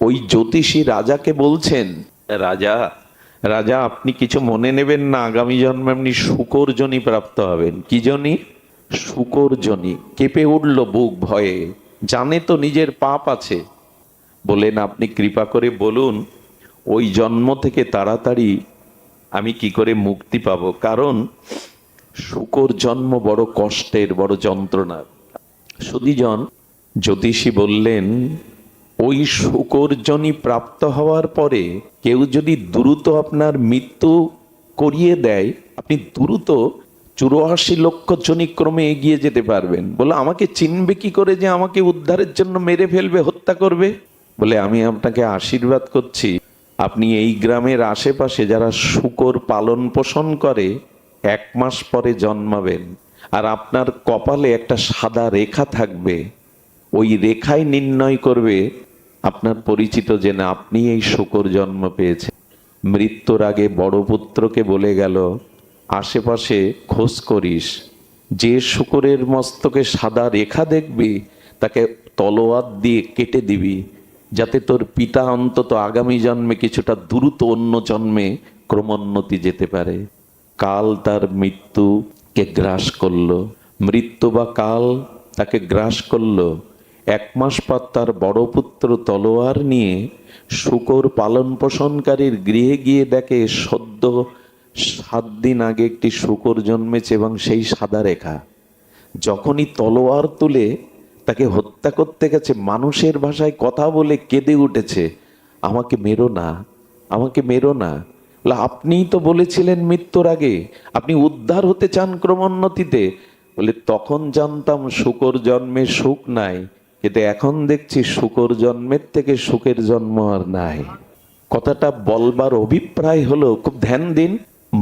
ওই জ্যোতিষী রাজাকে বলছেন, রাজা রাজা আপনি কিছু মনে নেবেন না, আগামী জন্মে আপনি শূকর যোনি প্রাপ্ত হবেন। কি যোনি? শূকর যোনি। কেঁপে উঠল বুক ভয়ে, জানে তো নিজের পাপ আছে। বলেন আপনি কৃপা করে বলুন ওই জন্ম থেকে তাড়াতাড়ি আমি কি করে মুক্তি পাবো, কারণ শূকর জন্ম বড় কষ্টের, বড় যন্ত্রণার। সুধীজন, জ্যোতিষী বললেন ওই শূকরজনি প্রাপ্ত হওয়ার পরে কেউ যদি দ্রুত আপনার মৃত্যু করিয়ে দেয়, আপনি দ্রুত 84 লক্ষ জনি ক্রমে এগিয়ে যেতে পারবেন। বলে আমাকে চিনবে কি করে যে আমাকে উদ্ধারের জন্য মেরে ফেলবে, হত্যা করবে? বলে আমি আপনাকে আশীর্বাদ করছি, আপনি এই গ্রামের আশেপাশে যারা শূকর পালন পোষণ করে 1 মাস পরে জন্মাবেন, আর আপনার কপালে একটা সাদা রেখা থাকবে। ওই রেখায় নির্ণয় করবে আপনার পরিচিত যে না আপনি এই শূকর জন্ম পেয়েছেন। মৃত্যুর আগে বড় পুত্রকে বলে গেল, আশেপাশে খোঁজ করিস, যে শূকরের মস্তকে সাদা রেখা দেখবি তাকে তলোয়ার দিয়ে কেটে দিবি, যাতে তোর পিতা অন্তত আগামী জন্মে কিছুটা দ্রুত অন্য জন্মে ক্রমোন্নতি যেতে পারে। কাল তার মৃত্যুকে গ্রাস করলো, মৃত্যু বা কাল তাকে গ্রাস করলো। 1 মাস পর তার বড় পুত্র তলোয়ার নিয়ে শূকর পালন পোষণকারীর গৃহে গিয়ে দেখে সদ্য 7 দিন আগে একটি শূকর জন্মেছে এবং সেই সাদা রেখা। যখনই তলোয়ার তুলে তাকে হত্যা করতে গেছে, মানুষের ভাষায় কথা বলে কেঁদে উঠেছে, আমাকে মেরো না, আমাকে মেরো না। আপনিই তো বলেছিলেন মৃত্যুর আগে আপনি উদ্ধার হতে চান ক্রমোন্নতিতে। বলে তখন জানতাম শূকর জন্মে সুখ নাই, কিন্তু এখন দেখছি শূকর জন্মের থেকে সুখের জন্ম আর নাই। কথাটা বলবার অভিপ্রায় হলো, খুব ধ্যান দিন,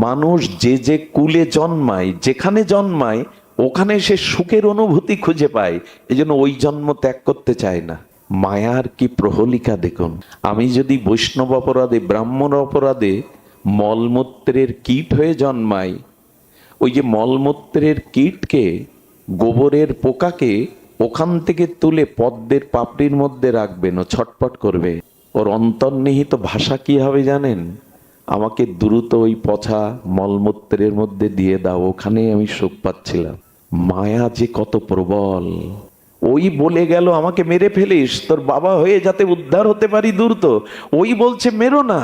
মানুষ যে যে কুলে জন্মায়, যেখানে জন্মায় ওখানে সে সুখের অনুভূতি খুঁজে পায়, এজন্য ওই জন্ম ত্যাগ করতে চায় না। মায়ার কি প্রহলিকা দেখুন। আমি যদি বৈষ্ণব অপরাধে, ব্রাহ্মণ অপরাধে মলমূত্রের কীট হয়ে জন্মাই, ওই যে মলমূত্রের কীটকে, গোবরের পোকাকে ওখান থেকে তুলে পদ্মের পাপড়ির মধ্যে রাখবেন, ও ছটপট করবে। ওর অন্তর্নিহিত ভাষা কি হবে জানেন? আমাকে দ্রুত ওই পচা মলমূত্রের মধ্যে দিয়ে দাও, ওখানেই আমি সুখ পাচ্ছিলাম। মায়া যে কত প্রবল। ওই বলে গেল আমাকে মেরে ফেলিস, তোর বাবা হয়ে যাতে উদ্ধার হতে পারি দ্রুত, ওই বলছে মেরো না।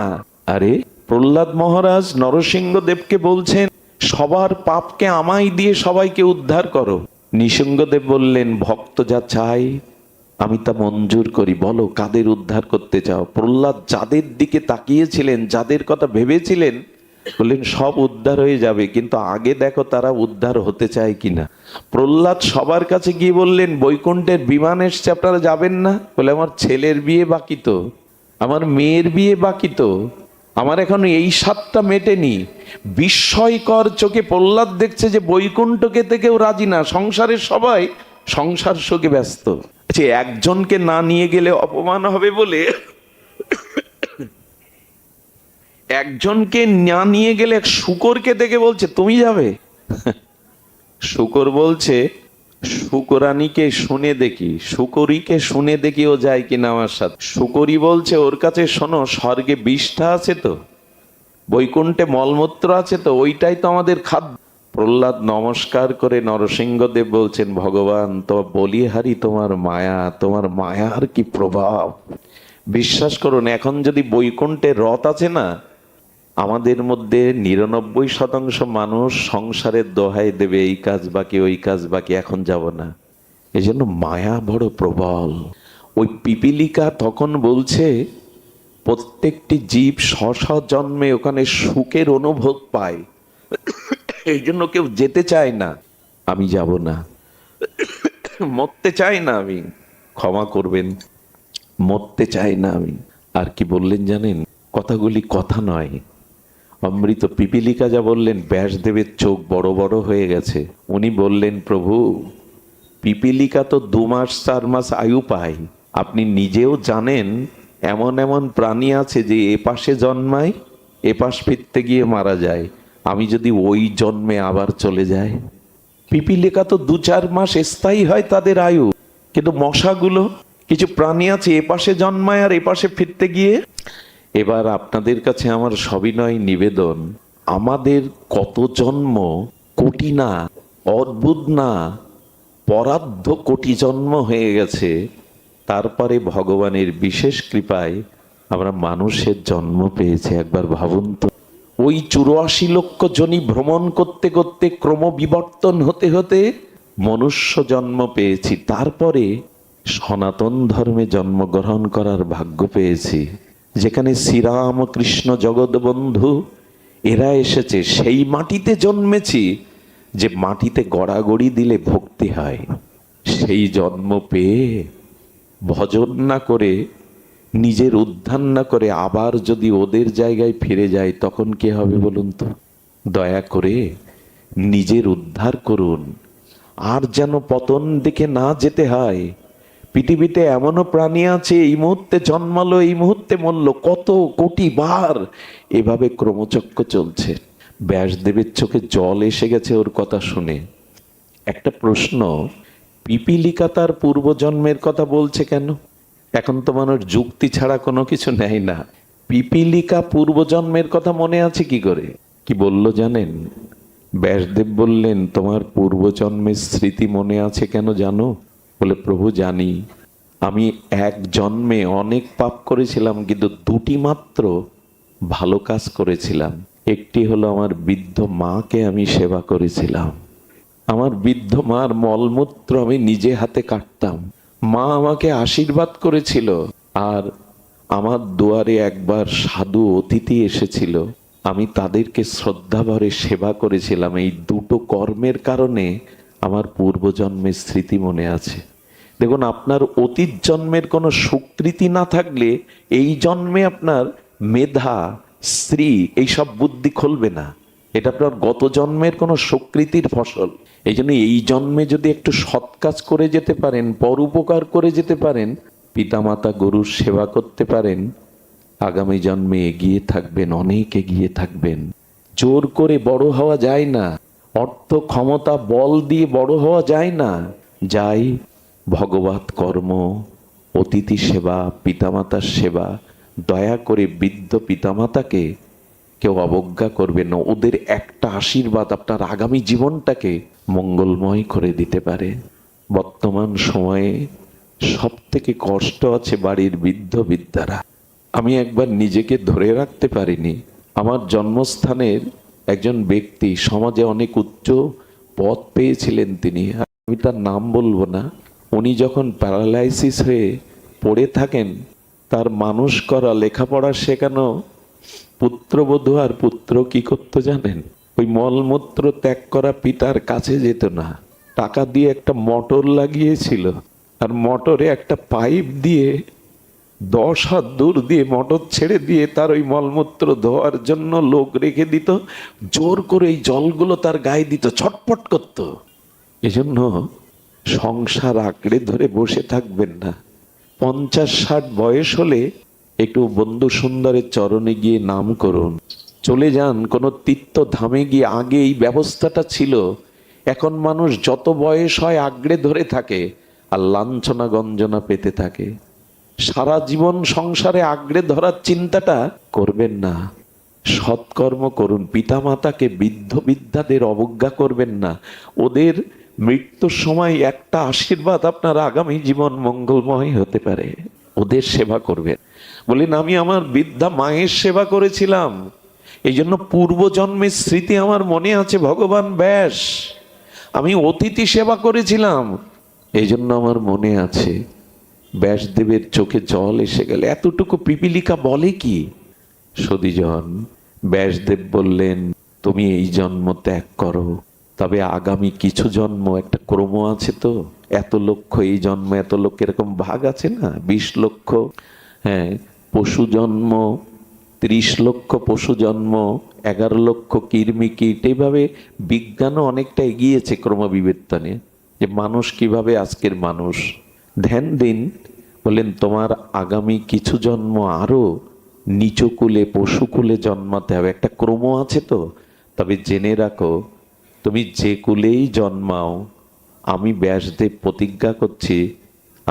আরে প্রহ্লাদ মহারাজ নরসিংহদেবকে বলছেন সবার পাপকে আমায় দিয়ে সবাইকে উদ্ধার করো। নৃসিংহদেব বললেন ভক্ত যা চাই আমি তা মঞ্জুর করি, বলো কাদের উদ্ধার করতে চাও। প্রহ্লাদ যাদের দিকে তাকিয়েছিলেন, যাদের কথা ভেবেছিলেন, বললেন সব উদ্ধার হয়ে যাবে, কিন্তু আগে দেখো তারা উদ্ধার হতে চায় কিনা। প্রহ্লাদ সবার কাছে গিয়ে বললেন বৈকুণ্ঠের বিমান এসছে, আপনারা যাবেন না? বলে আমার ছেলের বিয়ে বাকি তো, আমার মেয়ের বিয়ে বাকি তো, আমার এখন এই 7টা মেটেনি। বিস্ময়কর চোখে প্রহ্লাদ দেখছে যে বৈকুণ্ঠকে থেকেও রাজি না, সংসারের সবাই সংসার সুখে ব্যস্ত। আচ্ছা, একজনকে না নিয়ে গেলে অপমান হবে বলে একজনকে না নিয়ে গেলে শূকরকে দেখে বলছে তুমি যাবে। শূকর বলছে শূকরানীকে শুনে দেখি, শূকরীকে শুনে দেখি ও যায় কিনা আমার সাথে। শূকরী বলছে ওর কাছে শোনো, স্বর্গে বিষ্ঠা আছে তো, বৈকুণ্ঠে মলমূত্র আছে তো, ওইটাই তো আমাদের খাদ্য। প্রহ্লাদ নমস্কার করে নরসিংহদেব বলছেন ভগবান তো বলিহারি, তোমার মায়া, তোমার মায়ার কি প্রভাব। বিশ্বাস করুন, এখন যদি বৈকুণ্ঠে রথ আছে না, আমাদের মধ্যে 99% মানুষ সংসারের দোহাই দেবে, এই কাজ বাকি, ওই কাজ বাকি, এখন যাব না। এই জন্য মায়া বড় প্রবল। ওই পিপীলিকা তখন বলছে প্রত্যেকটি জীব স্ব জন্মে ওখানে সুখের অনুভব পায়, এই জন্য কেউ যেতে চায় না। আমি যাব না, মরতে চাই না আমি, ক্ষমা করবেন, মরতে চাই না আমি। আর কি বললেন জানেন? কথাগুলি কথা নয়, অমৃত। পিপীলিকা যা বললেন, ব্যাসদেবের চোখ বড় বড় হয়ে গেছে। উনি বললেন প্রভু, পিপীলিকা তো 2 মাস 4 মাস আয়ু পায়, আপনি নিজেও জানেন এমন এমন প্রাণী আছে যে এপাশে জন্মায়, এপাশ ফিরতে গিয়ে মারা যায়। আমি যদি ওই জন্মে আবার চলে যাই, পিপীলিকা তো 2-4 মাস স্থায়ী হয় তাদের আয়ু, কিন্তু মশাগুলো কিছু প্রাণী আছে এপাশে জন্মায় আর এপাশে ফিরতে গিয়ে। এবার আপনাদের কাছে আমার সবিনয় নিবেদন, আমাদের কত জন্ম, কোটি না, অদ্ভুত না, পরার্ধ কোটি জন্ম হয়ে গেছে, তারপরে ভগবানের বিশেষ কৃপায় আমরা মানুষের জন্ম পেয়েছি। একবার ভাবুন তো, ওই 84 লক্ষ জনি ভ্রমণ করতে করতে ক্রমবিবর্তন হতে হতে মনুষ্য জন্ম পেয়েছি, তারপরে সনাতন ধর্মে জন্মগ্রহণ করার ভাগ্য পেয়েছি, যেখানে শ্রীরামকৃষ্ণ জগৎবন্ধু এরা এসেছে। সেই মাটিতে জন্মেছি যে মাটিতে গড়াগড়ি দিলে ভক্তি হয়। সেই জন্ম পেয়ে ভজন না করে, নিজের উদ্ধার না করে আবার যদি ওদের জায়গায় ফিরে যায়, তখন কি হবে বলুন তো? দয়া করে নিজের উদ্ধার করুন, আর যেন পতন দিকে না যেতে হয়। পৃথিবীতে এমনও প্রাণী আছে এই মুহূর্তে জন্মালো, এই মুহূর্তে মরল, কত কোটি বার এভাবে ক্রমচক্র চলছে। ব্যাসদেবের চোখে জল এসে গেছে ওর কথা শুনে। একটা প্রশ্ন, পিপীলিকা তার পূর্বজন্মের কথা বলছে কেন? এখন তো মানুষ যুক্তি ছাড়া কোনো কিছু নেয় না। পিপীলিকা পূর্বজন্মের কথা মনে আছে কি করে? কি বলল জানেন? ব্যাসদেব বললেন, তোমার পূর্বজন্মের স্মৃতি মনে আছে কেন জানো? বলে, প্রভু জানি, আমি এক জন্মে অনেক পাপ করেছিলাম, কিন্তু দুটি মাত্র ভালো কাজ করেছিলাম। একটি হলো আমার বৃদ্ধ মাকে আমি সেবা করেছিলাম। আমার বৃদ্ধ মার মলমূত্র আমি নিজে হাতে কাটতাম। মা আমাকে আশীর্বাদ করেছিল। আর আমার দুয়ারে একবার সাধু অতিথি এসেছিল, আমি তাদেরকে শ্রদ্ধা ভরে সেবা করেছিলাম। এই দুটো কর্মের কারণে আমার পূর্বজন্মের স্মৃতি মনে আছে। দেখুন, আপনার অতীত জন্মের কোনো সুকৃতি না থাকলে এই জন্মে আপনার মেধা, স্ত্রী, এইসব বুদ্ধি খুলবে না। এটা আপনার গত জন্মের কোনো সুকৃতির ফসল। এই জন্য এই জন্মে যদি একটু সৎ কাজ করে যেতে পারেন, পরোপকার করে যেতে পারেন, পিতামাতা গরুর সেবা করতে পারেন, আগামী জন্মে এগিয়ে থাকবেন, অনেক এগিয়ে থাকবেন। জোর করে বড় হওয়া যায় না, অর্থ ক্ষমতা বল দিয়ে বড় হওয়া যায় না। যাই ভগবত কর্ম, অতিথি সেবা, পিতামাতার সেবা। দয়া করে বৃদ্ধ পিতামাতাকে কেউ অবজ্ঞা করবে না। ওদের একটা আশীর্বাদ আপনার আগামী জীবনটাকে মঙ্গলময় করে দিতে পারে। বর্তমান সময়ে সব থেকে কষ্ট আছে বাড়ির বৃদ্ধ বৃদ্ধারা। আমি একবার নিজেকে ধরে রাখতে পারিনি। আমার জন্মস্থানের একজন ব্যক্তি, সমাজে অনেক উচ্চ পদ পেয়েছিলেন তিনি, আমি তার নাম বলবো না। উনি যখন প্যারালাইসিস হয়ে পড়ে থাকেন, তার মানুষ করা, লেখাপড়া শেখানো পুত্রবধূ আর পুত্র কি করতো জানেন? ওই মলমূত্র ত্যাগ করা পিতার কাছে যেত না। টাকা দিয়ে একটা মোটর লাগিয়েছিল, আর মোটরে একটা পাইপ দিয়ে 10 হাত দূর দিয়ে মোটর ছেড়ে দিয়ে তার ওই মলমূত্র ধোয়ার জন্য লোক রেখে দিত। জোর করে এই জলগুলো তার গায়ে দিত, ছটপট করত। এজন্য সংসার আঁকড়ে ধরে বসে থাকবেন না। 50-60 বয়স হলে একটু বন্ধু সুন্দরের চরণে গিয়ে নাম করুন, চলে যান কোনো তীর্থ ধামে গিয়ে। আগে এই ব্যবস্থাটা ছিল, এখন মানুষ যত বয়স হয় আঁকড়ে ধরে থাকে আর লাঞ্ছনা গঞ্জনা পেতে থাকে। সারা জীবন সংসারে আঁকড়ে ধরার চিন্তাটা করবেন না, সৎকর্ম করুন। পিতামাতাকে, বৃদ্ধ বৃদ্ধাদের অবজ্ঞা করবেন না। ওদের মৃত্যুর সময় একটা আশীর্বাদ আপনার আগামী জীবন মঙ্গলময় হতে পারে। ওদের সেবা করবেন। বলেন, আমি আমার বৃদ্ধা মায়ের সেবা করেছিলাম, এই জন্য পূর্বজন্মের স্মৃতি আমার মনে আছে। ভগবান ব্যাস, আমি অতিথি সেবা করেছিলাম, এই জন্য আমার মনে আছে। ব্যাসদেবের চোখে জল এসে গেল। এতটুকু পিপীলিকা বলে কি? সদীজন, ব্যাসদেব বললেন, তুমি এই জন্ম ত্যাগ করো, তবে আগামী কিছু জন্ম, একটা ক্রম আছে তো, এত লক্ষ এই জন্ম, এত লক্ষ এরকম ভাগ আছে না, 20 লক্ষ, হ্যাঁ, পশু জন্ম, 30 লক্ষ পশু জন্ম, 11 লক্ষ কৃমি কীট। এইভাবে বিজ্ঞানও অনেকটা এগিয়েছে ক্রমবিবর্তনে, যে মানুষ কিভাবে আজকের মানুষ। ধ্যান দিন। বলেন, তোমার আগামী কিছু জন্ম আরো নিচকুলে, পশুকুলে জন্মাতে হবে, একটা ক্রম আছে তো। তবে জেনে রাখো, তুমি যে কুলেই জন্মাও, আমি ব্যাসদেব প্রতিজ্ঞা করছি,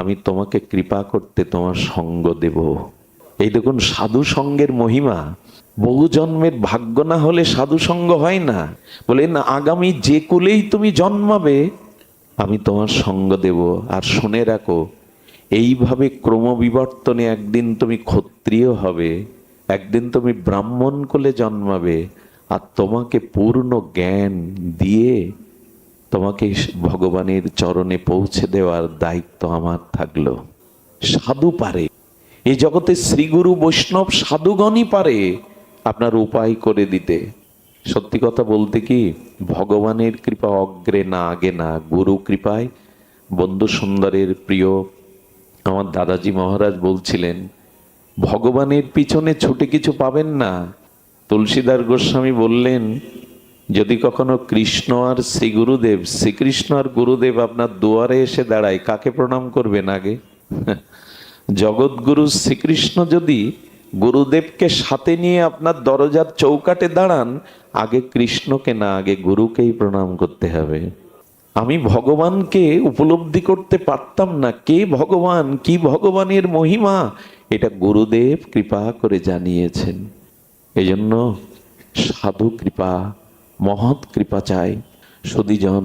আমি তোমাকে কৃপা করতে তোমার সঙ্গ দেব। এই দেখুন সাধু সঙ্গের মহিমা। বহু জন্মের ভাগ্য না হলে সাধু সঙ্গ হয় না। বলেন আগামী যে কুলেই তুমি জন্মাবে আমি তোমার সঙ্গ দেব। আর শুনে রাখো, এইভাবে ক্রমবিবর্তনে একদিন তুমি ক্ষত্রিয় হবে, একদিন তুমি ব্রাহ্মণ কুলে জন্মাবে, আর তোমাকে পূর্ণ জ্ঞান দিয়ে তোমাকে ভগবানের চরণে পৌঁছে দেওয়ার দায়িত্ব আমার থাকলো। সাধু পারে, এই জগতে শ্রীগুরু বৈষ্ণব সাধুগণই পারে আপনার উপায় করে দিতে। সত্যি কথা বলতে কি, ভগবানের কৃপা অগ্রে না আগে না, গুরু কৃপায়। বন্ধু সুন্দরের প্রিয় আমার দাদাজি মহারাজ বলছিলেন, ভগবানের পিছনে ছুটে কিছু পাবেন না। তুলসীদাস গোস্বামী বললেন, যদি কখনো কৃষ্ণ আর শ্রী গুরুদেব, শ্রীকৃষ্ণ আর গুরুদেব আপনার দুয়ারে এসে দাঁড়ায়, কাকে প্রণাম করবেন আগে? জগৎগুরু শ্রীকৃষ্ণ যদি গুরুদেবকে সাথে নিয়ে আপনার দরজার চৌকাটে দাঁড়ান, আগে কৃষ্ণকে না, আগে গুরুকেই প্রণাম করতে হবে। আমি ভগবানকে উপলব্ধি করতে পারতাম না, কে ভগবান, কি ভগবানের মহিমা, এটা গুরুদেব কৃপা করে জানিয়েছেন। এজন্য সাধু কৃপা, মহৎ কৃপা চাই। সুধীজন,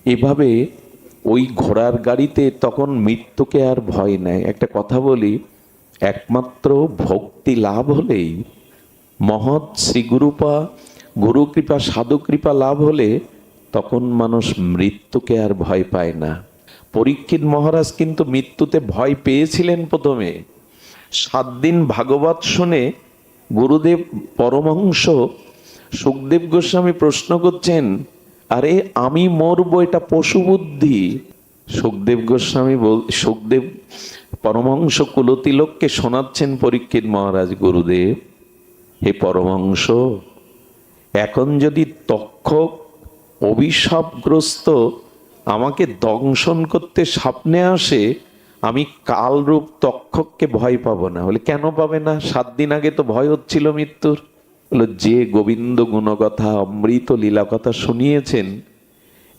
এভাবে ওই ঘোড়ার গাড়িতে তখন মৃত্যুকে আর ভয় নেয়। একটা কথা বলি, একমাত্র ভক্তি লাভ হলেই, মহৎ শ্রী গুরু কৃপা, সাধু কৃপা লাভ হলে তখন মানুষ মৃত্যুকে আর ভয় পায় না। পরীক্ষিত মহারাজ কিন্তু মৃত্যুতে ভয় পেয়েছিলেন প্রথমে। 7 দিন ভাগবত শুনে গুরুদেব পরমহংস সুখদেব গোস্বামী প্রশ্ন করছেন, আরে আমি মরবো, এটা পশু বুদ্ধি। সুখদেব পরমহংস কুলতিলককে শোনাচ্ছেন পরীক্ষিত মহারাজ, গুরুদেব হে পরমহংস, এখন যদি তক্ষক অভিশাপগ্রস্ত আমাকে দংশন করতে স্বপ্নে আসে, আমি কালরূপ তক্ষককে ভয় পাবো না। বলে কেন পাবে না? 7 দিন আগে তো ভয় হচ্ছিল মৃত্যুর। বলে যে গোবিন্দ গুণকথা, অমৃত লীলা কথা শুনিয়েছেন,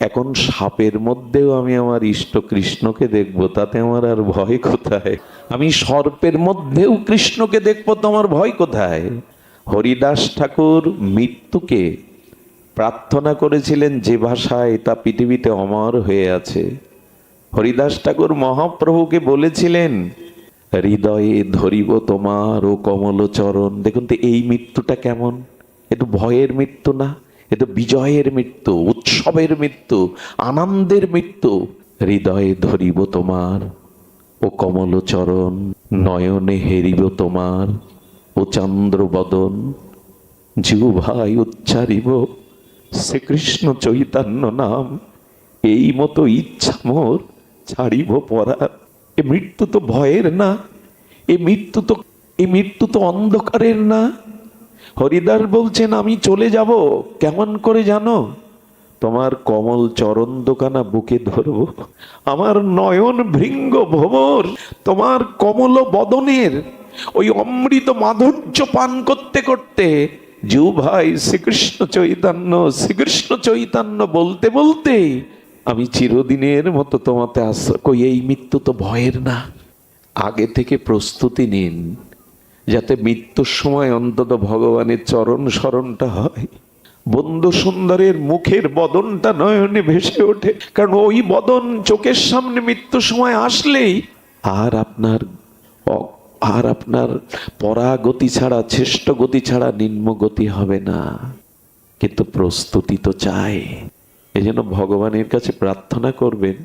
এখন সাপের মধ্যেও আমি আমার ইষ্ট কৃষ্ণকে দেখবো, তাতে আমার আর ভয় কোথায়? আমি সর্পের মধ্যেও কৃষ্ণকে দেখবো, তো আমার ভয় কোথায়? হরিদাস ঠাকুর মৃত্যুকে প্রার্থনা করেছিলেন যে ভাষায়, তা পৃথিবীতে অমর হয়ে আছে। হরিদাস ঠাকুর মহাপ্রভুকে বলেছিলেন, হৃদয়ে ধরিব তোমার ও কমল চরণ। দেখুন তো এই মৃত্যুটা কেমন? এ তো ভয়ের মৃত্যু না, এ তো বিজয়ের মৃত্যু, উৎসবের মৃত্যু, আনন্দের মৃত্যু। হৃদয়ে ধরিব তোমার ও কমল চরণ, নয়নে হেরিব তোমার ও চন্দ্র বদন, জিহ্বায় উচ্চারিব শ্রীকৃষ্ণ চৈতন্য নাম, এই মতো ইচ্ছা মোর ছাড়িব পরা। এ মৃত্যু তো ভয়ের না, এই মৃত্যু তো অন্ধকারের না। হরিদাস বলছেন আমি চলে যাব, কেমন করে জানো? তোমার কমল চরণ দোকানা বুকে ধরব, আমার নয়ন ভৃঙ্গ ভ্রমর তোমার কমল বদনের ওই অমৃত মাধুর্য পান করতে করতে, জিহ্বায় শ্রীকৃষ্ণ চৈতন্য, শ্রীকৃষ্ণ চৈতন্য বলতে বলতে আমি চিরদিনের মতো তোমাতে কই এই মৃত্যু তো ভয়ের না। আগে থেকে প্রস্তুতি নিন, যাতে মৃত্যুর সময় অন্তত ভগবানের চরণ স্মরণটা হয়, বন্ধু সুন্দরের মুখের বদনটা নয়নে ভেসে ওঠে। কারণ ওই বদন চোখের সামনে মৃত্যুর সময় আসলেই আর আপনার পরাগতি ছাড়া, শ্রেষ্ঠ গতি ছাড়া নিম্ন গতি হবে না। কিন্তু প্রস্তুতি তো চাই। এই জন্য ভগবানের কাছে প্রার্থনা করবেন,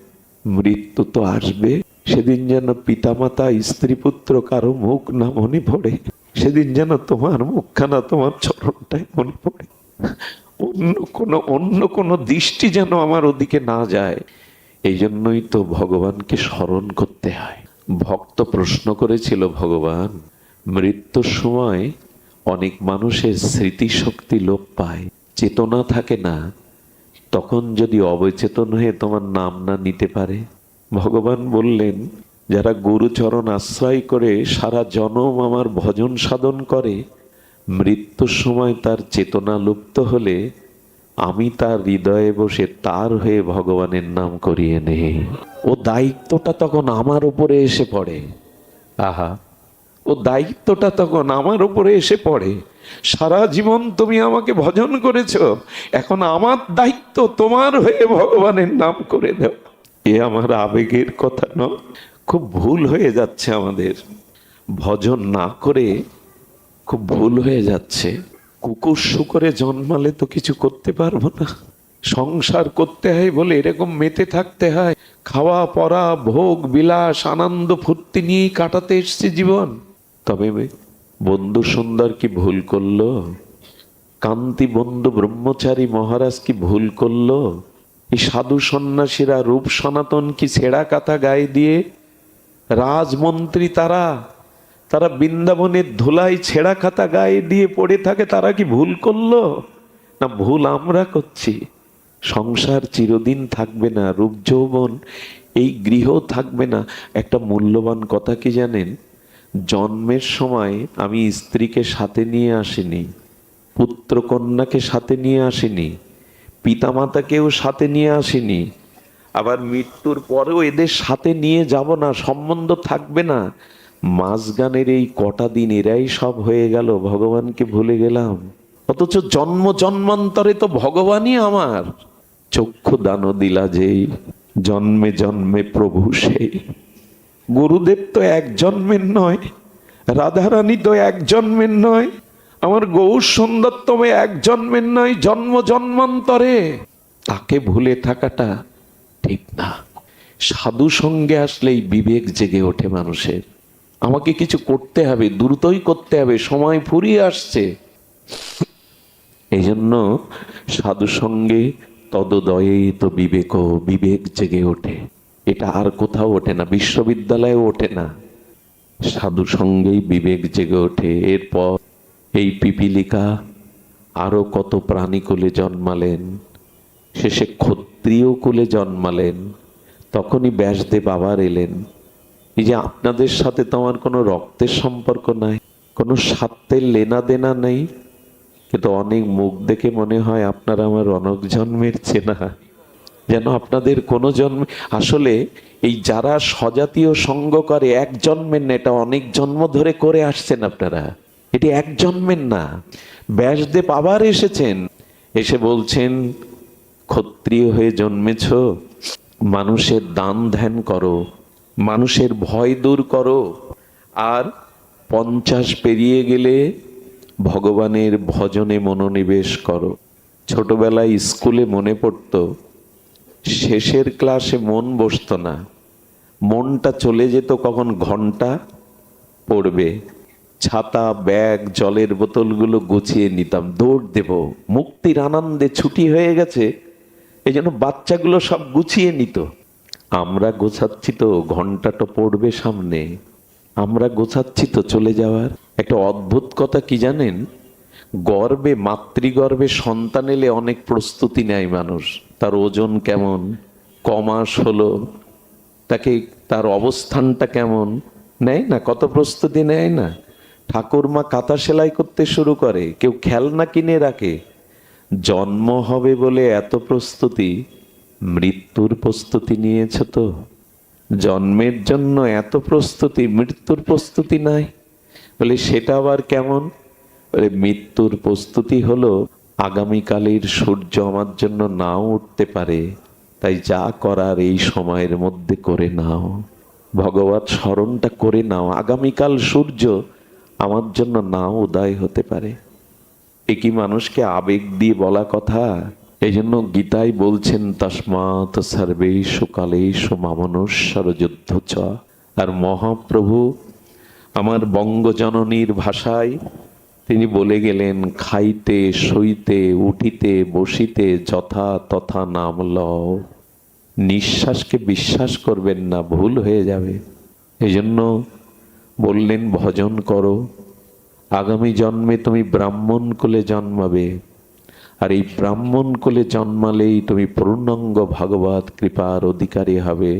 মৃত্যু তো আসবে, সেদিন যেন পিতামাতা, স্ত্রী পুত্র কারো মুখ না মনে পড়ে, সেদিন যেন তোমার মুখখানা, তোমার চরণটাই মনে পড়ে, অন্য কোনো দৃষ্টি যেন আমার ওদিকে না যায়। এই জন্যই তো ভগবানকে স্মরণ করতে হয়। ভক্ত প্রশ্ন করেছিল, ভগবান মৃত্যুর সময় অনেক মানুষের স্মৃতিশক্তি লোপ পায়, চেতনা থাকে না, তখন যদি অবচেতন হয়ে তোমার নাম না নিতে পারে? ভগবান বললেন, যারা গুরুচরণ আশ্রয় করে সারা জনম আমার ভজন সাধন করে, মৃত্যুর সময় তার চেতনা লুপ্ত হলে আমি তার হৃদয়ে বসে তার হয়ে ভগবানের নাম করিয়ে নেই। ও দায়িত্বটা তখন আমার উপরে এসে পড়ে। আহা, ও দায়িত্বটা তখন আমার উপরে এসে পড়ে। সারা জীবন তুমি আমাকে ভজন করেছো, এখন আমার দায়িত্ব তোমার হয়ে ভগবানের নাম করে দাও। এ আমার আবেগের কথা নয়, খুব ভুল হয়ে যাচ্ছে আমাদের। ভজন না করে খুব ভুল হয়ে যাচ্ছে। কুকুর শুকরে জন্মালে তো কিছু করতে পারবো না। সংসার করতে হয় বলে এরকম মেতে থাকতে হয়, খাওয়া পরা ভোগ বিলাস আনন্দ ফুর্তি নিয়েই কাটাতে এসছে জীবন। তবে বন্ধু সুন্দর কি ভুল করলো? কান্তি বন্ধু ব্রহ্মচারী মহারাজ কি ভুল করলো? এই সাধু সন্ন্যাসীরা রূপ সনাতন কি ছেঁড়া কাঁথা গায়ে দিয়ে, রাজমন্ত্রী তারা তারা বৃন্দাবনের ধুলাই ছেঁড়া খাতা গায়ে দিয়ে পড়ে থাকে, তারা কি ভুল করলো? না, ভুল আমরা করছি। সংসার চিরদিন থাকবে না, রূপ যৌবন এই গৃহ থাকবে না। একটা মূল্যবান কথা কি জানেন? জন্মের সময় আমি স্ত্রীকে সাথে নিয়ে আসিনি, পুত্র কন্যাকে সাথে নিয়ে আসিনি, পিতামাতাকেও সাথে নিয়ে আসিনি, আবার মৃত্যুর পরেও এদের সাথে নিয়ে যাব না, সম্বন্ধ থাকবে না। মাঝগানের এই কটা দিন এরাই সব হয়ে গেল, ভগবানকে ভুলে গেলাম। অথচ জন্ম জন্মান্তরে তো ভগবানই আমার। চক্ষু দান দিলা যেই, জন্মে জন্মে প্রভু সেই। গুরুদেব তো এক জন্মের নয়, রাধারানী তো এক জন্মের নয়, আমার গৌর সুন্দর তুমি এক জন্মের নয়, জন্ম জন্মান্তরে। তাকে ভুলে থাকাটা ঠিক না। সাধু সঙ্গে আসলেই বিবেক জেগে ওঠে মানুষের। আমাকে কিছু করতে হবে, দ্রুতই করতে হবে, সময় ফুরিয়ে আসছে। এই জন্য সাধু সঙ্গে তদোদয়ে তো বিবেক, বিবেক জেগে ওঠে। এটা আর কোথাও ওঠে না, বিশ্ববিদ্যালয়েও ওঠে না, সাধু সঙ্গেই বিবেক জেগে ওঠে। এরপর এই পিপীলিকা আরো কত প্রাণী কুলে জন্মালেন, শেষে ক্ষত্রিয় কুলে জন্মালেন। তখনই ব্যাসদেব আবার এলেন। এই যে আপনাদের সাথে তো আমার কোনো রক্তের সম্পর্ক নাই, কোনো স্বার্থের লেনা দেনা নেই, কিন্তু অনেক মুখ দেখে মনে হয় আপনারা আমার অনেক জন্মের চেনা, যেন আপনাদের কোনো জন্মে। আসলে এই যারা স্বজাতীয় সঙ্গ করে এক জন্মের না, এটা অনেক জন্ম ধরে করে আসছেন আপনারা, এটি এক জন্মের না। ব্যাসদেব আবার এসেছেন, এসে বলছেন ক্ষত্রিয় হয়ে জন্মেছ, মানুষের দান ধ্যান করো, মানুষের ভয় দূর করো, আর 50 পেরিয়ে গেলে ভগবানের ভজনে মনোনিবেশ করো। ছোটবেলায় স্কুলে মনে পড়তো, শেষের ক্লাসে মন বসতো না, মনটা চলে যেত কখন ঘন্টা পড়বে। ছাতা ব্যাগ জলের বোতলগুলো গুছিয়ে নিতাম, দৌড় দেব, মুক্তির আনন্দে ছুটি হয়ে গেছে, এই জন্য বাচ্চাগুলো সব গুছিয়ে নিত। আমরা গোছাচ্ছি তো ঘন্টাটা পড়বে সামনে, আমরা গোছাচ্ছি তো চলে যাওয়ার। একটা অদ্ভুত কথা কি জানেন? গর্ভে মাতৃগর্ভে সন্তান এলে অনেক প্রস্তুতি নেয় মানুষ। তার ওজন কেমন, কমাস হলো, তাকে তার অবস্থানটা কেমন, নেয় না? কত প্রস্তুতি নেয় না? ঠাকুরমা কাঁথা সেলাই করতে শুরু করে, কেউ খেলনা কিনে রাখে। জন্ম হবে বলে এত প্রস্তুতি, মৃত্যুর প্রস্তুতি নিয়েছ তো? জন্মের জন্য এত প্রস্তুতি, মৃত্যুর প্রস্তুতি নাই বলে সেটা আবার কেমন? বলে মৃত্যুর প্রস্তুতি হলো আগামীকালের সূর্য আমার জন্য নাও উঠতে পারে, তাই যা করার এই সময়ের মধ্যে করে নাও, ভগবত স্মরণটা করে নাও, আগামীকাল সূর্য আমার জন্য নাও উদয় হতে পারে। এ কি মানুষকে আবেগ দিয়ে বলা কথা? এই জন্য গীতায় বলছেন তস্মাৎ সর্বেষু কালেষু মামনুষ্যর যুদ্ধ চ। আর মহাপ্রভু আমার বঙ্গজননীর ভাষায় তিনি বলে গেলেন, খাইতে শুইতে উঠিতে বসিতে যথা তথা নাম লও। নিঃশ্বাসকে বিশ্বাস করবেন না, ভুল হয়ে যাবে। এই জন্য বললেন ভজন করো, আগামী জন্মে তুমি ব্রাহ্মণ কুলে জন্মাবে, আর এই ব্রাহ্মণ কুলে জন্মালেই তুমি পূর্ণাঙ্গ ভগবত কৃপার অধিকারী হবে।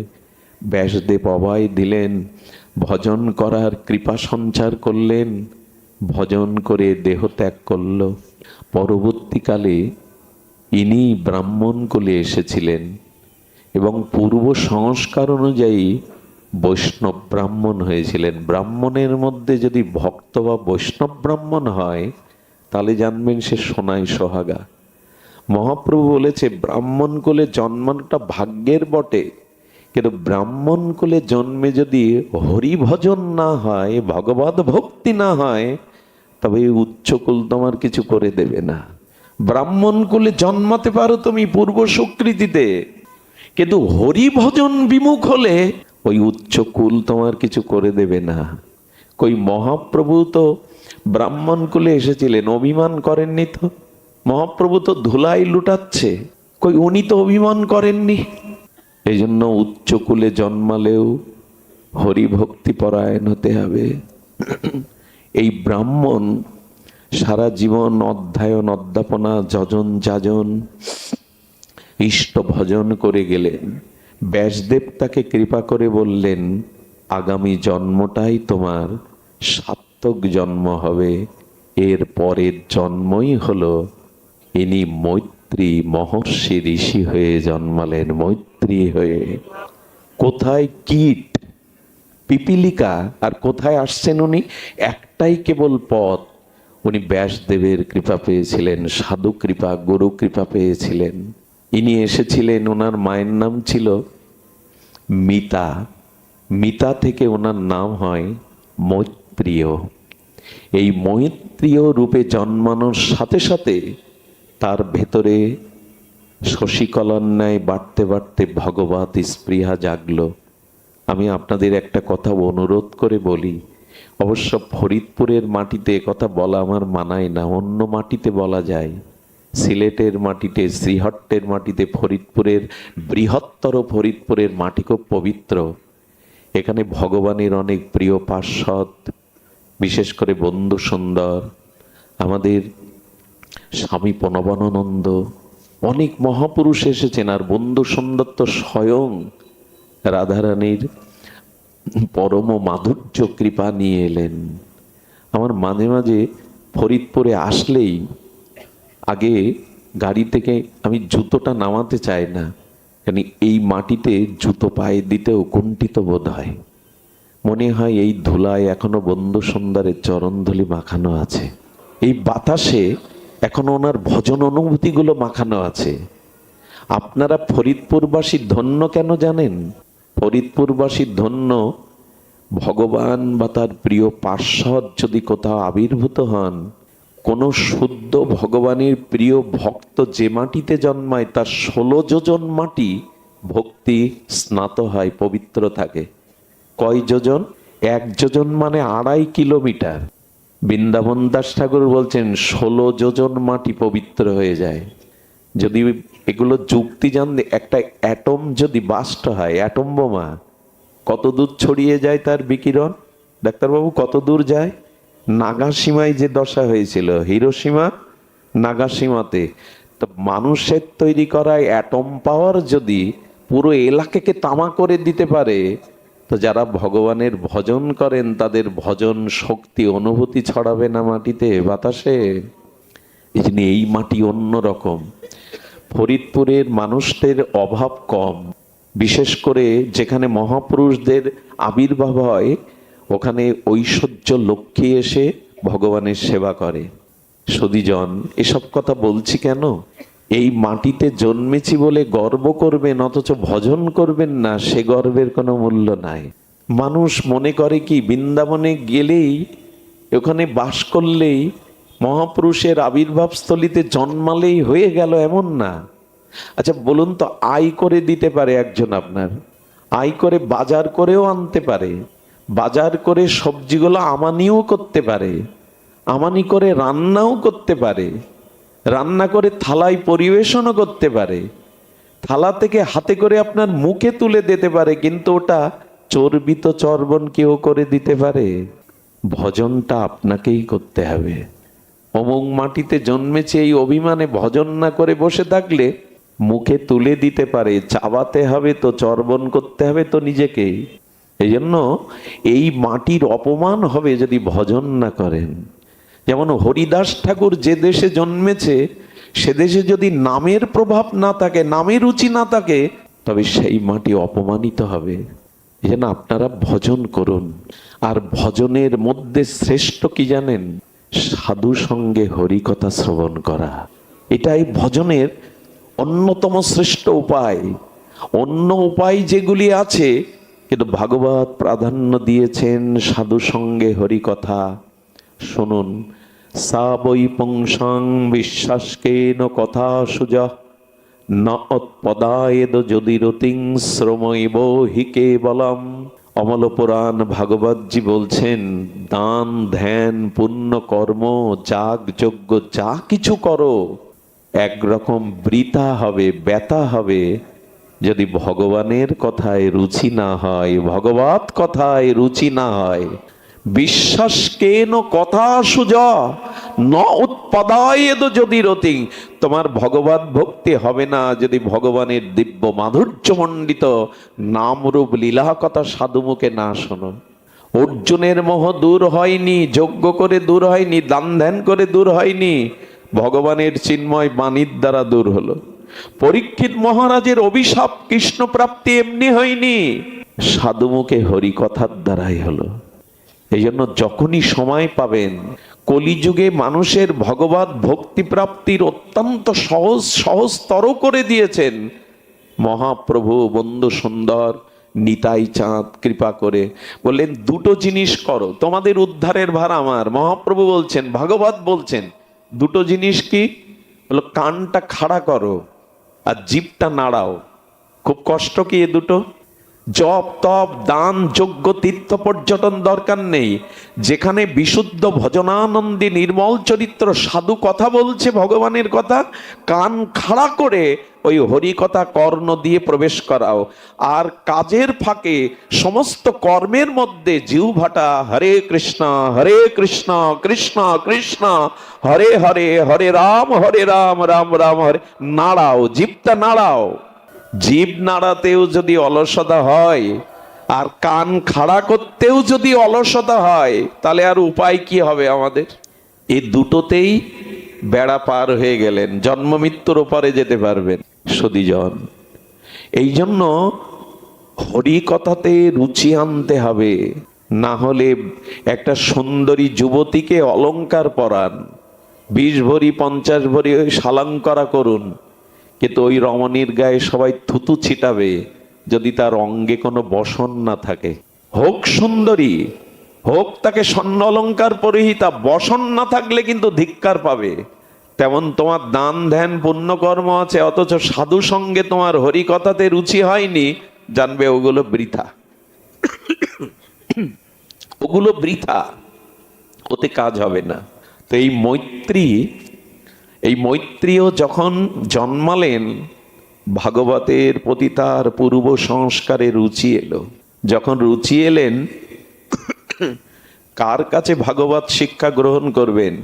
ব্যাসদেব অভয় দিলেন, ভজন করার কৃপা সঞ্চার করলেন, ভজন করে দেহ ত্যাগ করল। পরবর্তীকালে ইনি ব্রাহ্মণ কুলে এসেছিলেন এবং পূর্ব সংস্কার অনুযায়ী বৈষ্ণব ব্রাহ্মণ হয়েছিলেন। ব্রাহ্মণের মধ্যে যদি ভক্ত বা বৈষ্ণব ব্রাহ্মণ হয় তাহলে জানবেন সে সোনায় সোহাগা। মহাপ্রভু বলেছে ব্রাহ্মণ কুলে জন্মানোটা ভাগ্যের বটে, কিন্তু ব্রাহ্মণ কুলে জন্মে যদি হরি ভজন না হয়, ভগবত ভক্তি না হয়, তবে এই উচ্চকুল তোমার কিছু করে দেবে না। ব্রাহ্মণ কুলে জন্মাতে পারো তুমি পূর্ব সুকৃতিতে, কিন্তু হরি ভজন বিমুখ হলে ওই উচ্চকুল তোমার কিছু করে দেবে না। কই মহাপ্রভু তো ব্রাহ্মণ কুলে এসেছিলেন, অভিমান করেননি তো। মহাপ্রভু তো ধুলাই লুটাচ্ছে, কই উনি তো অভিমান করেননি। এই জন্য উচ্চকুলে জন্মালেও হরিভক্তি পরায়ণ হতে হবে। এই ব্রাহ্মণ সারা জীবন অধ্যয়ন অধ্যাপনা যজন যাজন ইষ্ট ভজন করে গেলেন। ব্যাসদেব তাকে কৃপা করে বললেন, আগামী জন্মটাই তোমার সার্থক জন্ম হবে। এর পরের জন্মই হলো ইনি মৈত্রী মহর্ষি ঋষি হয়ে জন্মালেন, মৈত্রী হয়ে। কোথায় কীট পিপিলিকা আর কোথায় আসছেন উনি? একটাই কেবল পথ, উনি ব্যাসদেবের কৃপা পেয়েছিলেন, সাধু কৃপা গুরু কৃপা পেয়েছিলেন। ইনি এসেছিলেন, ওনার মায়ের নাম ছিল মিতা। মিতা থেকে ওনার নাম হয় মৈত্রীয়। এই মৈত্রীয় রূপে জন্মানোর সাথে সাথে তার ভেতরে শশীকলার ন্যায় বাড়তে বাড়তে ভগবত স্পৃহা জাগলো। আমি আপনাদের একটা কথা অনুরোধ করে বলি, অবশ্য ফরিদপুরের মাটিতে কথা বলা আমার মানায় না, অন্য মাটিতে বলা যায়। সিলেটের মাটিতে, শ্রীহট্টের মাটিতে, ফরিদপুরের বৃহত্তর ফরিদপুরের মাটি খুব পবিত্র। এখানে ভগবানের অনেক প্রিয় পার্ষদ, বিশেষ করে বন্ধু সুন্দর, আমাদের স্বামী প্রণবানন্দ, অনেক মহাপুরুষ এসেছেন। আর বন্ধু সুন্দর তো স্বয়ং রাধারানীর পরম মাধুর্য কৃপা নিয়ে এলেন। আমার মাঝে মাঝে ফরিদপুরে আসলেই আগে গাড়ি থেকে আমি জুতোটা নামাতে চাই না, কারণ এই মাটিতে জুতো পায়ে দিতেও কুণ্ঠিত বোধ হয়। মনে হয় এই ধুলায় এখনো বন্ধু সুন্দরের চরণধুলি মাখানো আছে, এই বাতাসে এখনো ওনার ভজন অনুভূতিগুলো মাখানো আছে। আপনারা ফরিদপুরবাসী ধন্য কেন জানেন? ফরিদপুরবাসী ধন্য, ভগবান বা তার প্রিয় পার্ষদ যদি কোথাও আবির্ভূত হন, কোন শুদ্ধ ভগবানের প্রিয় ভক্ত যে মাটিতে জন্মায় তার 16 যোজন মাটি ভক্তি স্নাত হয়, পবিত্র থাকে। কয় যোজন? 1 যোজন মানে 2.5 কিলোমিটার। বৃন্দাবন দাস ঠাকুর বলছেন 16 যোজন মাটি পবিত্র হয়ে যায়। যদি এগুলো যুক্তি জানলে, একটা অ্যাটম যদি বাস্ট হয়, অ্যাটম বোমা কত দূর ছড়িয়ে যায় তার বিকিরণ? ডাক্তারবাবু কত দূর যায়? নাগাসীমায় যে দশা হয়েছিল, হিরোসীমা নাগাসীমাতে, তো মানুষের তৈরি করা অ্যাটম পাওয়ার যদি পুরো এলাকাকে তামা করে দিতে পারে, তো যারা ভগবানের ভজন করেন তাদের ভজন শক্তি অনুভূতি ছড়াবে না মাটিতে, বাতাসে? এই জন্য এই মাটি অন্যরকম। ফরিদপুরের মানুষদের অভাব কম, বিশেষ করে যেখানে মহাপুরুষদের আবির্ভাব হয় ওখানে ঐশ্বর্য লক্ষ্মী এসে ভগবানের সেবা করে। সুধীজন, এসব কথা বলছি কেন? এই মাটিতে জন্মেছি বলে গর্ব করবেন, অথচ ভজন করবেন না, সে গর্বের কোনো মূল্য নাই। মানুষ মনে করে কি বৃন্দাবনে গেলেই, ওখানে বাস করলেই, মহাপুরুষের আবির্ভাব স্থলিতে জন্মালেই হয়ে গেল, এমন না। আচ্ছা বলুন তো, আয় করে দিতে পারে একজন, আপনার আয় করে বাজার করেও আনতে পারে, বাজার করে সবজিগুলো আমানিও করতে পারে, আমানি করে রান্নাও করতে পারে, রান্না করে থালায় পরিবেশনও করতে পারে, থালা থেকে হাতে করে আপনার মুখে তুলে দিতে পারে, কিন্তু ওটা চর্বিত চর্বণ কেউ করে দিতে পারে? ভজনটা আপনাকেই করতে হবে। অমুক মাটিতে জন্মেছে এই অভিমানে ভজন না করে বসে থাকলে মুখে তুলে দিতে পারে, চাবাতে হবে তো, চর্বণ করতে হবে তো নিজেকেই। এই জন্য এই মাটির অপমান হবে যদি ভজন না করেন। যেমন হরিদাস ঠাকুর যে দেশে জন্মেছে সে দেশে যদি নামের প্রভাব না থাকে, নামের রুচি না থাকে, তবে সেই মাটি অপমানিত হবে। এই জন্য আপনারা ভজন করুন। আর ভজনের মধ্যে শ্রেষ্ঠ কি জানেন? সাধু সঙ্গে হরিকথা শ্রবণ করা। এটাই ভজনের অন্যতম শ্রেষ্ঠ উপায়। অন্য উপায় যেগুলি আছে, কিন্তু ভাগবত প্রাধান্য দিয়েছেন সাধু সঙ্গে হরিকথা। শুনুন, সা বৈ পুংসাং বিশ্বাসকেন কথা সুজা ন অৎপদায়েদ যদি রতিং শ্রমৈব হি কেবলম। অমল পুরাণ ভাগবতজি বলছেন, দান ধ্যান পুণ্য কর্ম যাগ যজ্ঞ যা কিছু করো, একরকম বৃথা হবে, ব্যথা হবে, যদি ভগবানের কথায় রুচি না হয়, ভগবত কথায় রুচি না হয়। বিশ্বাস কেন কথা সুজা ন উৎপদায়েদ যদি রতিং। তোমার ভগবত ভক্তি হবে না যদি ভগবানের দিব্য মাধুর্যমণ্ডিত নামরূপ লীলা কথা সাধু মুখে না শোনো। অর্জুনের মোহ দূর হয়নি, যজ্ঞ করে দূর হয়নি, দান ধ্যান করে দূর হয়নি, ভগবানের চিন্ময় বাণীর দ্বারা দূর হলো। পরীক্ষিত মহারাজের অভিশাপ কৃষ্ণ প্রাপ্তি এমনি হয়নি, সাধু মুখে হরি কথার দ্বারাই হলো। এই জন্য যখনই সময় পাবেন, কলিযুগে মানুষের ভগবত ভক্তি প্রাপ্তির অত্যন্ত সহজতর করে দিয়েছেন মহাপ্রভু বন্ধু সুন্দর নিতাই চাঁদ কৃপা করে। বললেন দুটো জিনিস করো, তোমাদের উদ্ধারের ভার আমার। মহাপ্রভু বলছেন, ভাগবত বলছেন, দুটো জিনিস কি? বলো, কানটা খাড়া করো আর জিভটা নাড়াও। খুব কষ্ট কি এ দুটো? জপ তপ দান যজ্ঞ তীর্থ পর্যটন দরকার নেই। যেখানে বিশুদ্ধ ভজনানন্দী নির্মল চরিত্র সাধু কথা বলছে ভগবানের কথা, কান খাড়া করে ওই হরি কথা কর্ণ দিয়ে প্রবেশ করাও। আর কাজের ফাঁকে সমস্ত কর্মের মধ্যে জিহ্বাটা হরে কৃষ্ণ কৃষ্ণ কৃষ্ণ হরে হরে, হরে রাম রাম রাম হরে, নাড়াও, জিভটা নাড়াও। জিভ নাড়াতেও যদি অলসতা হয়, আর কান খাড়া করতেও যদি অলসতা হয়, তাহলে আর উপায় কি হবে আমাদের? এই দুটোতেই বেড়া পার হয়ে গেলেন, জন্ম মৃত্যুর ওপারে যেতে পারবেন সুধীজন। এই জন্য হরি কথাতে রুচি আনতে হবে। না হলে একটা সুন্দরী যুবতীকে অলংকার পরান, 20 ভরি 50 ভরি ওই শালাঙ্করা করুন, কিন্তু ওই রমণীর গায়ে সবাই থুতু ছিটাবে যদি তার অঙ্গে কোনো বসন না থাকে। হোক সুন্দরী, হোক তাকে স্বর্ণ অলঙ্কার পরিহিতা, বসন না থাকলে কিন্তু ধিক্কার পাবে। তেমন তোমার দান ধ্যান পুণ্যকর্ম আছে, অথচ সাধু সঙ্গে তোমার হরি কথাতে রুচি হয়নি, জানবে ওগুলো বৃথা। ওগুলো বৃথা, ওতে কাজ হবে না। তো এই মৈত্রীও যখন জন্মালেন, ভাগবতের প্রতি তার পূর্ব সংস্কারে রুচি এলো। যখন রুচি এলেন, কার কাছে ভাগবত শিক্ষা গ্রহণ করবেন?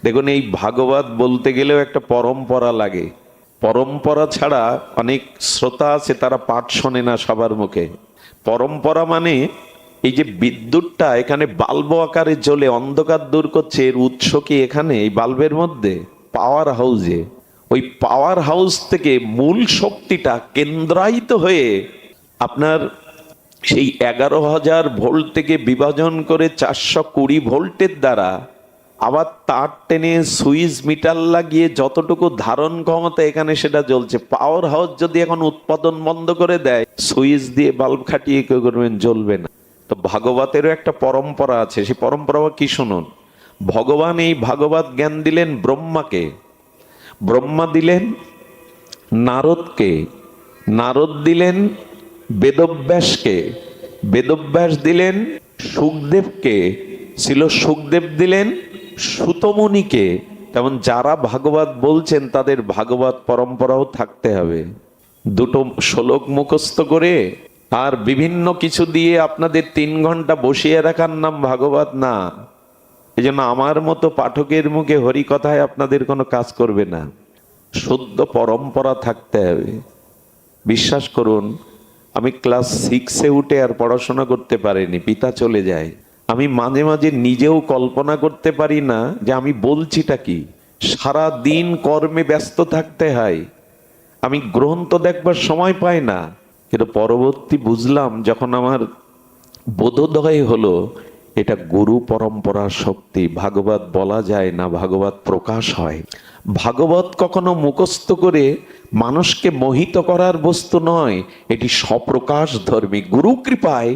দেখুন, এই ভাগবত বলতে গেলেও একটা পরম্পরা লাগে। পরম্পরা ছাড়া অনেক শ্রোতা আছে, তারা পাঠ শোনে না সবার মুখে। পরম্পরা মানে এই যে বিদ্যুৎটা এখানে বাল্ব আকারে জ্বলে অন্ধকার দূর করছে, এর উৎস কি এখানে এই বাল্বের মধ্যে? পাওয়ার হাউসে। ওই পাওয়ার হাউস থেকে মূল শক্তিটা কেন্দ্রায়িত হয়ে আপনার সেই 11,000 ভোল্ট থেকে বিভাজন করে 420 ভোল্টের দ্বারা আবার তার টেনে সুইচ মিটার লাগিয়ে যতটুকু ধারণ ক্ষমতা এখানে সেটা জ্বলছে। পাওয়ার হাউস যদি এখন উৎপাদন বন্ধ করে দেয়, সুইচ দিয়ে বাল্ব খাটিয়ে কেউ করবেন, জ্বলবে না। তো ভাগবতেরও একটা পরম্পরা আছে, সেই পরম্পরা কি শুনুন। ভগবান এই ভাগবত জ্ঞান দিলেন ব্রহ্মাকে, ব্রহ্মা দিলেন নারদকে, নারদ দিলেন বেদব্যাসকে, বেদব্যাস দিলেন সুখদেবকে, ছিল সুখদেব দিলেন সুতমুনিকে। তেমন যারা ভাগবত বলছেন তাদের ভাগবত পরম্পরাও থাকতে হবে। দুটো শ্লোক মুখস্থ করে আর বিভিন্ন কিছু দিয়ে আপনাদের 3 ঘন্টা বসিয়ে রাখার নাম ভাগবত না। এই জন্য আমার মতো পাঠকের মুখে হরি কথায় আপনাদের কোনো কাজ করবে না। শুদ্ধ পরম্পরা থাকতে হবে। বিশ্বাস করুন, আমি ক্লাস 6-এ উঠে আর পড়াশোনা করতে পারিনি, পিতা চলে যায়। আমি মাঝে মাঝে নিজেও কল্পনা করতে পারি না যে আমি বলছিটা কি। সারা দিন কর্মে ব্যস্ত থাকতে হয়, আমি গ্রন্থ দেখবার সময় পাই না। কিন্তু পরবর্তী বুঝলাম, যখন আমার বোধোদয় হলো, এটা গুরু পরম্পরার শক্তি। ভাগবত বলা যায় না, ভাগবত প্রকাশ হয়। ভাগবত কখনো মুখস্থ করে মানুষকে মোহিত করার বস্তু নয়, এটি স্বপ্রকাশ ধর্মী, গুরু কৃপায়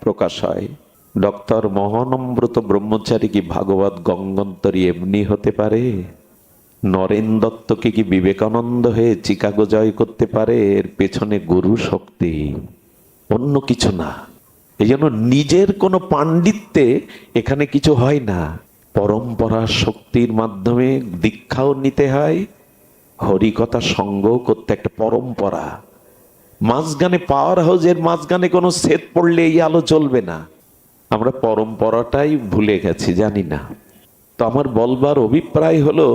প্রকাশ হয়। ডক্টর মহানম্রত ব্রহ্মচারী কি ভাগবত গঙ্গন্তরী এমনি হতে পারে? নরেন দত্তকে কি বিবেকানন্দ হয়ে চিকাগো জয় করতে পারে? এর পেছনে গুরু শক্তি, অন্য কিছু না। এই জন্য নিজের কোনো পাণ্ডিত্যে এখানে কিছু হয় না, পরম্পরার শক্তির মাধ্যমে দীক্ষাও নিতে হয়, হরিকথা সঙ্গ করতে একটা পরম্পরা। মাঝখানে পাওয়ার হাউসের মাঝখানে কোনো সেট পড়লে এই আলো চলবে না। আমরা পরম্পরাটাই ভুলে গেছি, জানি না। তো আমার বলবার অভিপ্রায় হলো,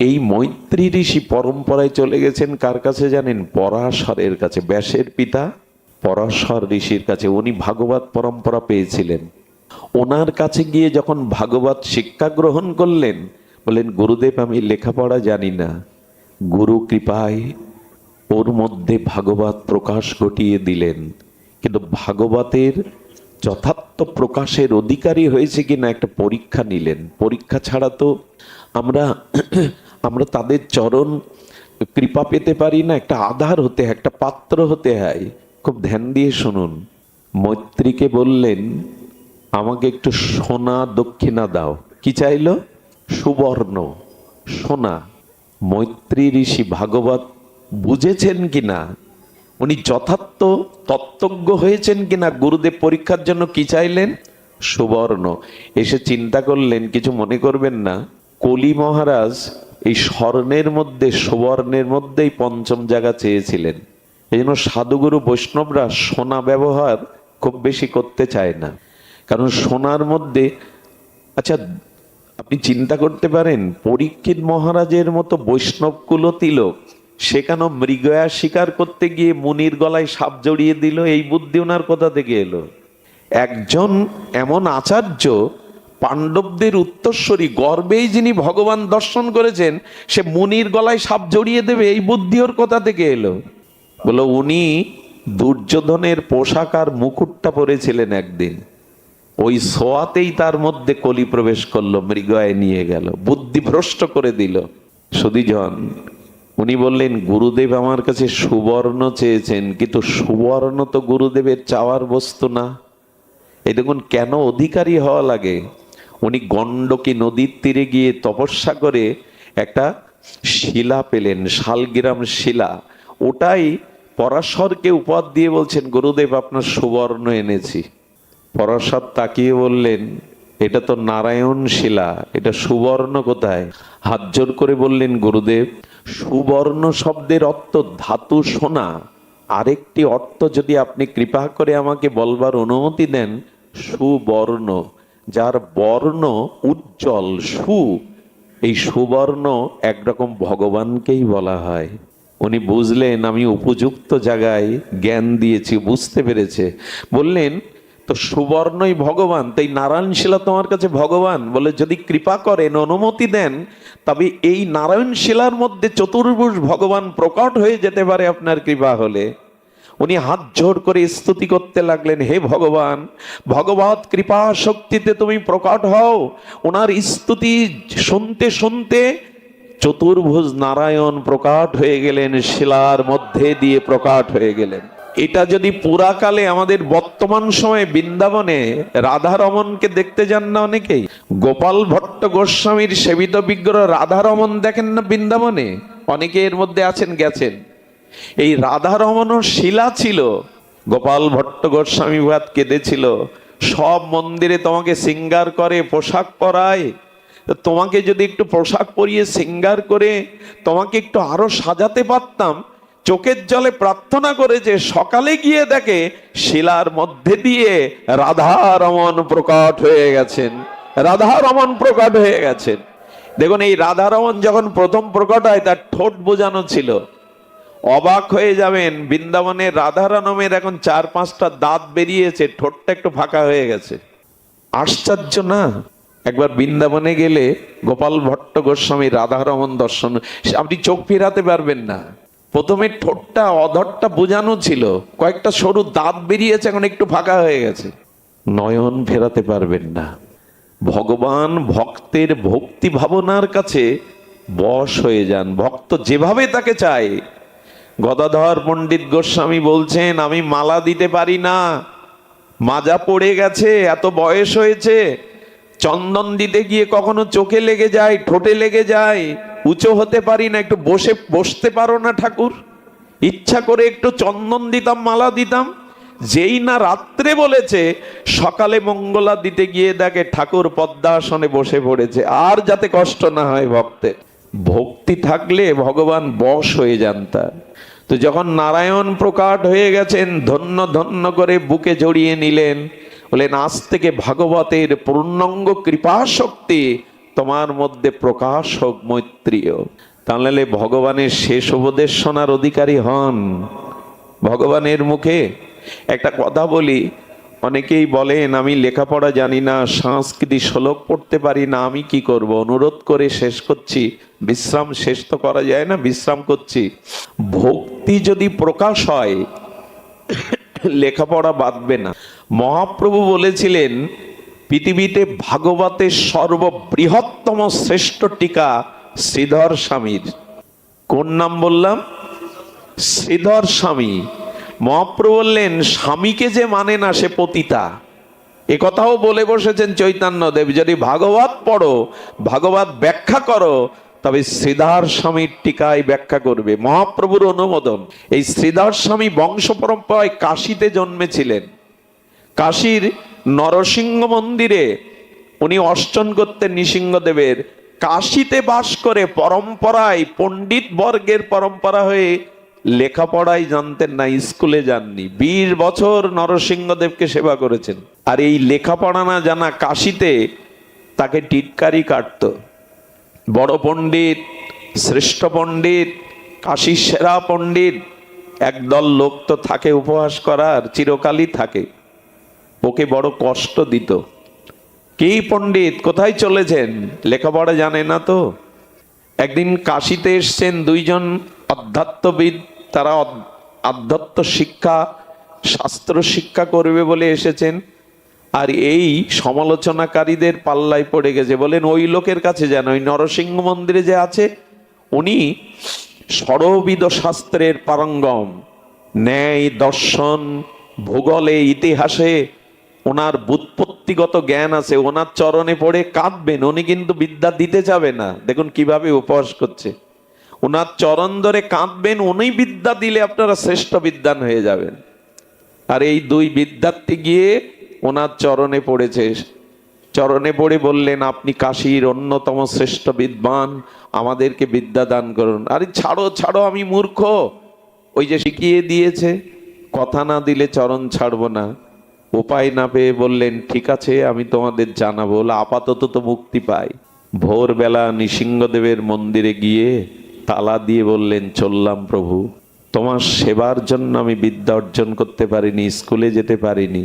এই মৈত্রী ঋষি পরম্পরায় চলে গেছেন কার কাছে জানেন? পরাশরের কাছে, ব্যাসের পিতা পরাশর ঋষির কাছে। উনি ভাগবত পরম্পরা পেয়েছিলেন। ওনার কাছে গিয়ে যখন ভাগবত শিক্ষা গ্রহণ করলেন, বললেন, গুরুদেব আমি লেখাপড়া জানি না, গুরু কৃপায় ওর মধ্যে ভাগবত প্রকাশ ঘটিয়ে দিলেন। কিন্তু ভাগবতের যথার্থ প্রকাশের অধিকারী হয়েছে কিনা একটা পরীক্ষা নিলেন। পরীক্ষা ছাড়া তো আমরা আমরা তাদের চরণ কৃপা পেতে পারি না। একটা আধার হতে, একটা পাত্র হতে হয়। খুব ধ্যান দিয়ে শুনুন। মৈত্রীকে বললেন, আমাকে একটু সোনা দক্ষিণা দাও। কি চাইলো? সুবর্ণ, সোনা। মৈত্রী ঋষি ভাগবত বুঝেছেন কিনা, উনি যথার্থ তত্ত্বজ্ঞ হয়েছেন কিনা, গুরুদেব পরীক্ষার জন্য কি চাইলেন? সুবর্ণ। এসে চিন্তা করলেন, কিছু মনে করবেন না, কলি মহারাজ এই স্বর্ণের মধ্যে, সুবর্ণের মধ্যেই পঞ্চম জায়গা চেয়েছিলেন। এই জন্য সাধুগুরু বৈষ্ণবরা সোনা ব্যবহার খুব বেশি করতে চায় না, কারণ সোনার মধ্যে, আচ্ছা আপনি চিন্তা করতে পারেন, পরীক্ষিত মহারাজের মতো বৈষ্ণব কুলতিলক সেখানে মৃগয়া শিকার করতে গিয়ে মুনির গলায় সাপ জড়িয়ে দিল, এই বুদ্ধি ওনার কোথা থেকে এলো? একজন এমন আচার্য, পাণ্ডবদের উত্তরসূরি, গর্বেই যিনি ভগবান দর্শন করেছেন, সে মুনির গলায় সাপ জড়িয়ে দেবে, এই বুদ্ধি ওর কোথা থেকে এলো? বলো, উনি দুর্যোধনের পোশাক আর মুকুটটা পরেছিলেন একদিন, ওই সোয়াতেই তার মধ্যে কলি প্রবেশ করলো, মৃগয়ায় নিয়ে গেল, বুদ্ধি ভ্রষ্ট করে দিল। সুধীজন, উনি বললেন, গুরুদেব আমার কাছে সুবর্ণ চেয়েছেন, কিন্তু সুবর্ণ তো গুরুদেবের চাওয়ার বস্তু না। এই দেখুন কেন অধিকারী হওয়া লাগে। উনি গণ্ডকী নদীর তীরে গিয়ে তপস্যা করে একটা শিলা পেলেন, শালগ্রাম শিলা। ওটাই পরাশরকে উপহার দিয়ে বলছেন, গুরুদেব আপনার সুবর্ণ এনেছি। পরাশর তাকিয়ে বললেন, এটা তো নারায়ণ শিলা, এটা সুবর্ণ কোথায়? হাত জোর করে বললেন, গুরুদেব সুবর্ণ শব্দের অর্থ ধাতু সোনা, আরেকটি অর্থ যদি আপনি কৃপা করে আমাকে বলবার অনুমতি দেন, সুবর্ণ, যার বর্ণ উজ্জ্বল, সু, এই সুবর্ণ একরকম ভগবানকেই বলা হয়। উনি বুঝলেন আমি উপযুক্ত জায়গায় জ্ঞান দিয়েছি, বুঝতে পেরেছে। বললেন, তো সুবর্ণই ভগবান, তাই নারায়ণ শিলা তোমার কাছে ভগবান। বলে, যদি কৃপা করেন, অনুমতি দেন, তবে এই নারায়ণ শিলার মধ্যে চতুর্ভুজ ভগবান প্রকট হয়ে যেতে পারে আপনার কৃপা হলে। উনি হাত জোর করে স্তুতি করতে লাগলেন, হে ভগবান, ভগবত কৃপা শক্তিতে তুমি প্রকট হও। ওনার স্তুতি শুনতে শুনতে চতুর্ভুজ নারায়ণ প্রকট হয়ে গেলেন, শিলার মধ্যে দিয়ে প্রকট হয়ে গেলেন। এটা যদি পুরাকালে আমাদের বর্তমান সময়ে বৃন্দাবনে রাধারমনকে দেখতে যান না অনেকেই, গোপাল ভট্ট গোস্বামীর সেবিত বিগ্রহ রাধারমন দেখেন না বৃন্দাবনে, অনেকে এর মধ্যে আছেন, গেছেন। এই রাধারমনও শিলা ছিল। গোপাল ভট্ট গোস্বামী ভাত কেঁদেছিল, সব মন্দিরে তোমাকে শৃঙ্গার করে, পোশাক পরায়, তোমাকে যদি একটু পোশাক পরিয়ে শৃঙ্গার করে তোমাকে একটু আরো সাজাতে পারতাম। চোখের জলে প্রার্থনা করে যে সকালে গিয়ে দেখে শিলার মধ্যে দিয়ে রাধারমন প্রকট হয়ে গেছেন, রাধারমন প্রকট হয়ে গেছেন। দেখুন, এই রাধারমন যখন প্রথম প্রকট হয়, তার ঠোঁট বোঝানো ছিল। অবাক হয়ে যাবেন, বৃন্দাবনের রাধারমণের এখন 4-5টা দাঁত বেরিয়েছে, ঠোঁটটা একটু ফাঁকা হয়ে গেছে। আশ্চর্য না? একবার বৃন্দাবনে গেলে গোপাল ভট্ট গোস্বামী রাধারমণ দর্শন, আপনি চোখ ফেরাতে পারবেন না। প্রথমে ঠোঁটটা অধরটা বোঝানো ছিল, কয়েকটা সরু দাঁত বেরিয়েছে, এখন একটু ফাঁকা হয়ে গেছে, নয়ন ফেরাতে পারবেন না। ভগবান ভক্তের ভক্তি ভাবনার কাছে বশ হয়ে যান, ভক্ত যেভাবে তাকে চায়। গদাধর পণ্ডিত গোস্বামী বলছেন, আমি মালা দিতে পারি না, মাজা পড়ে গেছে, এত বয়স হয়েছে, চন্দন দিতে গিয়ে কখনো চোখে লেগে যায়, ঠোঁটে লেগে যায়, উঁচু হতে পারি না, একটু বসতে পারো না ঠাকুর? ইচ্ছা করে একটু চন্দন দিতাম, মালা দিতাম। যেই না রাত্রে বলেছে, সকালে মঙ্গলা দিতে গিয়ে দেখে ঠাকুর পদ্মাসনে বসে পড়েছে। আর যাতে কষ্ট না হয় ভক্তের, ভক্তি থাকলে ভগবান বশ হয়ে যান তার। তো যখন নারায়ণ প্রকাট হয়ে গেছেন, ধন্য ধন্য করে বুকে জড়িয়ে নিলেন, বলেন আজ থেকে ভাগবতের পূর্ণাঙ্গ কৃপা শক্তি তোমার মধ্যে প্রকাশ হোক মৈত্রীয়। তাহলে ভগবানের শেষ উপদেশ শোনার অধিকারী হন। ভগবানের মুখে একটা কথা বলি, অনেকেই বলেন আমি লেখাপড়া জানি না, সংস্কৃতি শ্লোক পড়তে পারি না, আমি কি করব? অনুরোধ করে শেষ করছি, বিশ্রাম শেষ তো করা যায় না, বিশ্রাম করছি। ভক্তি যদি প্রকাশ হয়, লেখাপড়া বাঁধবে না। মহাপ্রভু বলেছিলেন, পৃথিবীতে ভাগবতের সর্ববৃহত্তম শ্রেষ্ঠ টিকা শ্রীধর স্বামীর। কোন নাম বললাম? শ্রীধর স্বামী। মহাপ্রভু বললেন, স্বামীকে যে মানে না সে পতিতা। এ কথাও বলে বসেছেন চৈতন্যদেব, যদি ভাগবত পড়ো, ভাগবত ব্যাখ্যা করো, তবে শ্রীধর স্বামীর টিকায় ব্যাখ্যা করবে। মহাপ্রভুর অনুমোদন। এই শ্রীধর স্বামী বংশ পরম্পরায় কাশীতে জন্মেছিলেন। কাশীর নরসিংহ মন্দিরে উনি অর্চন করতেন নৃসিংহদেবের। কাশীতে বাস করে পরম্পরায়, পণ্ডিত বর্গের পরম্পরা হয়ে লেখাপড়াই জানতেন না, স্কুলে যাননি। 20 বছর নরসিংহদেবকে সেবা করেছেন। আর এই লেখাপড়া না জানা কাশীতে তাকে টিটকারি কাটত। বড় পণ্ডিত, শ্রেষ্ঠ পণ্ডিত, কাশীর সেরা পণ্ডিত, একদল লোক তো থাকে উপহাস করার, চিরকালই থাকে, ওকে বড় কষ্ট দিত। কি পণ্ডিত, কোথায় চলেছেন? লেখাপড়া জানে না তো। একদিন কাশীতে এসছেন দুইজন অধ্যাত্মবিদ, তারা আধ্যাত্ম শিক্ষা, শাস্ত্র শিক্ষা করবে বলে এসেছেন। আর এই সমালোচনাকারীদের পাল্লায় পড়ে গেছে। বলেন ওই লোকের কাছে যান, ওই নরসিংহ মন্দিরে যে আছে, উনি ষড়বিদ শাস্ত্রের পারঙ্গম, ন্যায় দর্শন ভূগোলে ইতিহাসে ওনার ব্যুৎপত্তিগত জ্ঞান আছে। ওনার চরণে পড়ে কাঁদবেন, উনি কিন্তু বিদ্যা দিতে যাবে না। দেখুন কিভাবে উপহাস করছে। ওনার চরণ ধরে কাঁদবেন, উনি বিদ্যা দিলে আপনারা শ্রেষ্ঠ বিদ্বান হয়ে যাবেন। আর এই দুই বিদ্যার্থী গিয়ে ওনার চরণে পড়েছে। চরণে পড়ে বললেন, আপনি কাশীর অন্যতম শ্রেষ্ঠ বিদ্বান, আমাদেরকে বিদ্যা দান করুন। আরে ছাড়ো ছাড়ো, আমি মূর্খ, ওই যে শিখিয়ে দিয়েছে, কথা না দিলে চরণ ছাড়বো না। উপায় না পেয়ে বললেন, ঠিক আছে আমি তোমাদের জানাবো, আপাতত তো মুক্তি পাই। ভোরবেলা নৃসিংহদেবের মন্দিরে গিয়ে তালা দিয়ে বললেন, চললাম প্রভু, তোমার সেবার জন্য আমি বিদ্যা অর্জন করতে পারিনি, স্কুলে যেতে পারিনি,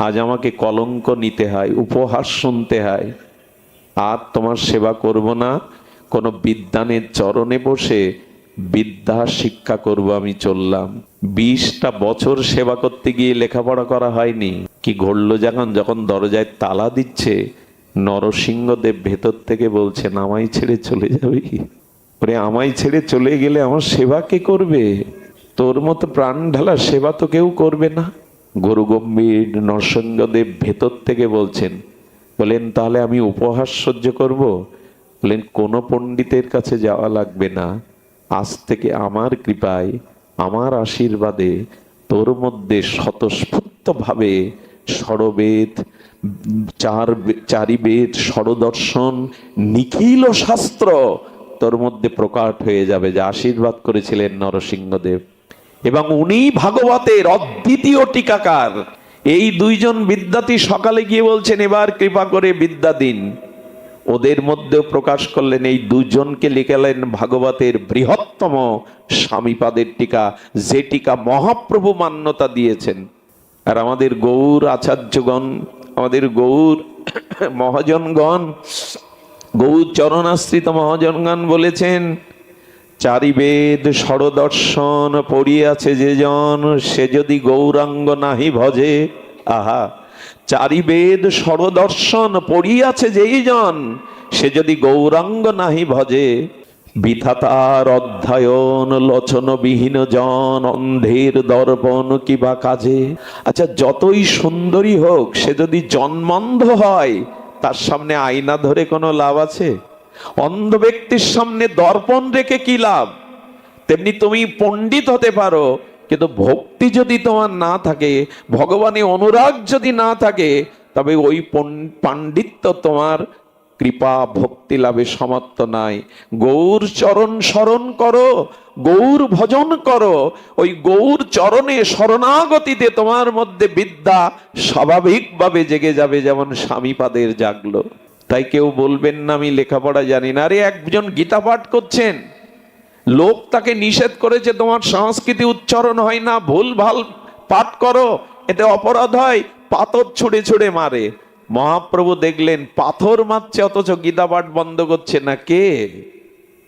আজ আমাকে কলঙ্ক নিতে হয়, উপহাস শুনতে হয়, আর তোমার সেবা করব না, কোনো বিদ্বানের চরণে বসে বিদ্যা শিক্ষা করব, আমি চললাম। 20টা বছর সেবা করতে গিয়ে লেখাপড়া করা হয়নি। কি ঘটলো, যখন দরজায় তালা দিচ্ছে, নরসিংহদেব ভেতর থেকে বলছেন, আমায় ছেড়ে চলে যাবি? ওরে আমায় ছেড়ে চলে গেলে আমার সেবা কে করবে? তোর মতো প্রাণ ঢালা সেবা তো কেউ করবে না। গুরু গম্ভীর নরসিংহদেব ভেতর থেকে বলছেন, বলেন তাহলে আমি উপহাস সহ্য করব? বলেন কোনো পণ্ডিতের কাছে যাওয়া লাগবে না, আজ থেকে আমার কৃপায়, আমার আশীর্বাদে তোর মধ্যে স্বতঃস্ফূর্ত ভাবে ষড়বেদ, চারিবেদ, ষড়দর্শন, নিখিল শাস্ত্র তোর মধ্যে প্রকাট হয়ে যাবে, যা আশীর্বাদ করেছিলেন নরসিংহদেব। এবং উনি ভাগবতের অদ্বিতীয় টিকাকার। এই দুইজন বিদ্যার্থী সকালে গিয়ে বলছেন, এবার কৃপা করে বিদ্যা দিন। ওদের মধ্যেও প্রকাশ করলেন, এই দুজনকে লিখালেন ভাগবতের বৃহত্তম স্বামীপাদের টিকা, যে টিকা মহাপ্রভু মান্যতা দিয়েছেন। আর আমাদের গৌর আচার্যগণ, আমাদের গৌর মহাজনগণ, গৌর চরণাশ্রিত মহাজনগণ বলেছেন, চারি বেদ ষড়দর্শন পড়িয়াছে যে জন, সে যদি গৌরাঙ্গ নাহি ভজে। আহা, চারি বেদ ষড়দর্শন পড়িয়াছে যেই জন, সে যদি গৌরাঙ্গ নাহি ভজে। বিধাতার অধ্যয়ন লোচন বিহীন জন, অন্ধের দর্পণ কিবা কাজে। আচ্ছা, যতই সুন্দরী হোক, সে যদি জন্মান্ধ হয়, তার সামনে আয়না ধরে কোনো লাভ আছে? অন্ধ ব্যক্তির সামনে দর্পণ রেখে কি লাভ? তেমনি তুমি পণ্ডিত হতে পারো, কিন্তু ভক্তি যদি তোমার না থাকে, ভগবানে অনুরাগ যদি না থাকে, তবে ওই পাণ্ডিত্য তোমার কৃপা ভক্তি লাভে সমর্থ নাই। গৌর চরণ স্মরণ করো, গৌর ভজন করো, ওই গৌর চরণে শরণাগতিতে তোমার মধ্যে বিদ্যা স্বাভাবিকভাবে জেগে যাবে, যেমন স্বামীপাদের জাগলো। তাই কেউ বলবেন না আমি লেখাপড়া জানি না। আরে, একজন গীতা পাঠ করছেন, লোক তাকে নিষেধ করেছে তোমার সংস্কৃতি উচ্চারণ হয় না, ভুল ভাল পাঠ করো, এতে অপরাধ হয়, পাথর ছুঁড়ে ছুঁড়ে মারে। মহাপ্রভু দেখলেন পাথর মারছে, অথচ গীতা পাঠ বন্ধ করছে না। কে?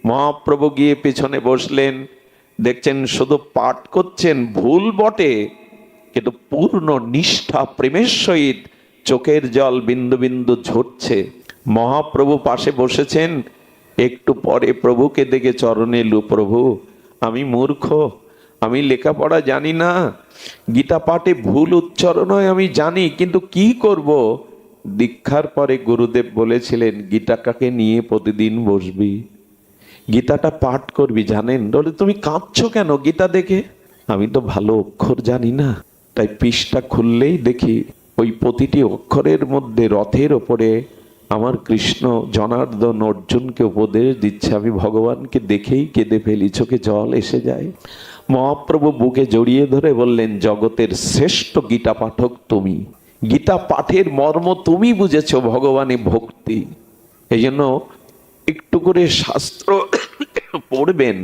মহাপ্রভু গিয়ে পেছনে বসলেন, দেখছেন শুধু পাঠ করছেন, ভুল বটে, কিন্তু পূর্ণ নিষ্ঠা প্রেমের সহিত চোখের জল বিন্দু বিন্দু ঝরছে। মহাপ্রভু পাশে বসেছেন, একটু পরে প্রভুকে দেখে চরণে এলু, প্রভু আমি মূর্খ, আমি লেখাপড়া জানি না, গীতা পাঠে ভুল উচ্চারণ হয় আমি জানি, কিন্তু কি করব? দীক্ষার পরে গুরুদেব বলেছিলেন, গীতাটাকে নিয়ে প্রতিদিন বসবি, গীতাটা পাঠ করবি। জানেন, বলে তুমি কাঁদছো কেন গীতা দেখে? আমি তো ভালো অক্ষর জানি না, তাই পৃষ্ঠা খুললেই দেখি ওই প্রতিটি অক্ষরের মধ্যে রথের ওপরে আমার কৃষ্ণ জনার্দন অর্জুনকে উপদেশ দিচ্ছে। আমি ভগবানকে দেখেই কেঁদে ফেলি, চোখে জল এসে যায়। মহাপ্রভু বুকে জড়িয়ে ধরে বললেন, জগতের শ্রেষ্ঠ গীতা পাঠক তুমি, গীতা পাঠের মর্ম তুমি বুঝেছো, ভগবানে ভক্তি। এই জন্য একটু করে শাস্ত্র পড়বেন।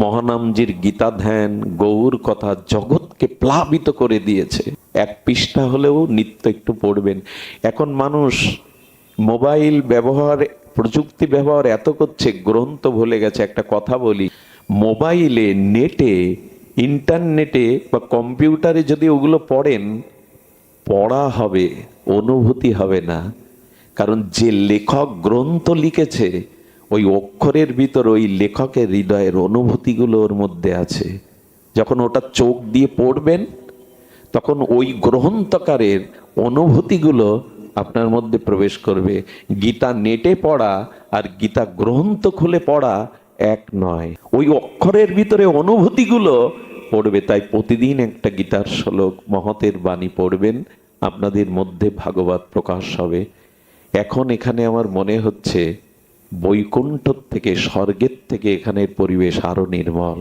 মহানামজির গীতা ধ্যান, গৌর কথা জগৎকে প্লাবিত করে দিয়েছে। এক পৃষ্ঠা হলেও নিত্য একটু পড়বেন। এখন মানুষ মোবাইল ব্যবহার, প্রযুক্তি ব্যবহার এত করছে, গ্রন্থ ভুলে গেছে। একটা কথা বলি, মোবাইলে, নেটে, ইন্টারনেটে বা কম্পিউটারে যদি ওগুলো পড়েন, পড়া হবে, অনুভূতি হবে না। কারণ যে লেখক গ্রন্থ লিখেছে, ওই অক্ষরের ভিতর ওই লেখকের হৃদয়ের অনুভূতিগুলো ওর মধ্যে আছে। যখন ওটা চোখ দিয়ে পড়বেন, তখন ওই গ্রন্থকারের অনুভূতিগুলো আপনার মধ্যে প্রবেশ করবে। গীতা নেটে পড়া আর গীতা গ্রন্থ খুলে পড়া এক নয়। ওই অক্ষরের ভিতরে অনুভূতিগুলো পড়বে। তাই প্রতিদিন একটা গীতার শ্লোক, মহতের বাণী পড়বেন, আপনাদের মধ্যে ভাগবত প্রকাশ হবে। এখন এখানে আমার মনে হচ্ছে বৈকুণ্ঠ থেকে, স্বর্গের থেকে এখানের পরিবেশ আরো নির্মল।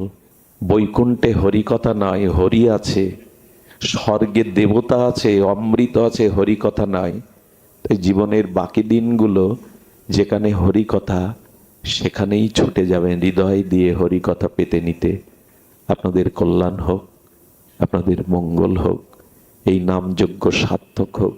বৈকুণ্ঠে হরিকথা নয়, হরি আছে। স্বর্গে দেবতা আছে, অমৃত আছে, হরিকথা নয়। তাই জীবনের বাকি দিনগুলো যেখানে হরিকথা, সেখানেই ছুটে যাবেন হৃদয় দিয়ে হরিকথা পেতে নিতে। আপনাদের কল্যাণ হোক, আপনাদের মঙ্গল হোক, এই নামযজ্ঞ সার্থক হোক।